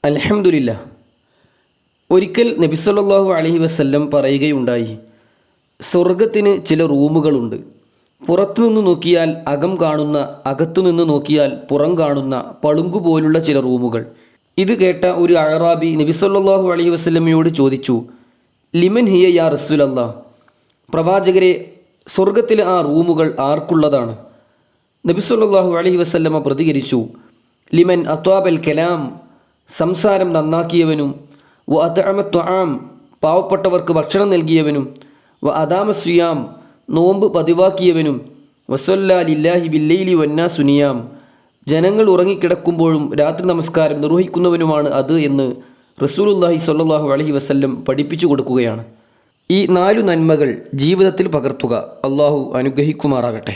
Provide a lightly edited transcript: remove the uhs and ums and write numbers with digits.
അൽഹംദുലില്ലാ. ഒരിക്കൽ നബി സല്ലല്ലാഹു അലൈഹി വസല്ലം പറയുകയുണ്ടായി, സ്വർഗത്തിന് ചില റൂമുകളുണ്ട്. പുറത്തുനിന്ന് നോക്കിയാൽ അകം കാണുന്ന, അകത്തുനിന്ന് നോക്കിയാൽ പുറം കാണുന്ന പളുങ്കുപോലുള്ള ചില റൂമുകൾ. ഇത് കേട്ട ഒരു അഅറാബി നബി സല്ലല്ലാഹു അലൈഹി വസല്ലമയോട് ചോദിച്ചു, ലിമൻ ഹിയ യാ റസൂലല്ലാഹ്? പ്രവാചകരെ, സ്വർഗത്തിലെ ആ റൂമുകൾ ആർക്കുള്ളതാണ്? നബി സല്ലല്ലാഹു അലൈഹി വസല്ലമ പ്രതികരിച്ചു, ലിമൻ അത്വാബൽ കലാം, സംസാരം നന്നാക്കിയവനും, വ അത്അമ ത്വആം, പാവപ്പെട്ടവർക്ക് ഭക്ഷണം നൽകിയവനും, വ അദാമ സിയാം, നോമ്പ് പതിവാക്കിയവനും, വസല്ലാ ലില്ലാഹി ബില്ലൈലി വന്നാസു നിയാം, ജനങ്ങൾ ഉറങ്ങിക്കിടക്കുമ്പോഴും രാത്രി നമസ്കാരം നിർവഹിക്കുന്നവനുമാണ് അത് എന്ന് റസൂലുള്ളാഹി സ്വല്ലല്ലാഹു അലൈഹി വസല്ലം പഠിപ്പിച്ചു കൊടുക്കുകയാണ്. ഈ 4 നന്മകൾ ജീവിതത്തിൽ പകർത്തുക. അള്ളാഹു അനുഗ്രഹിക്കുമാറാകട്ടെ.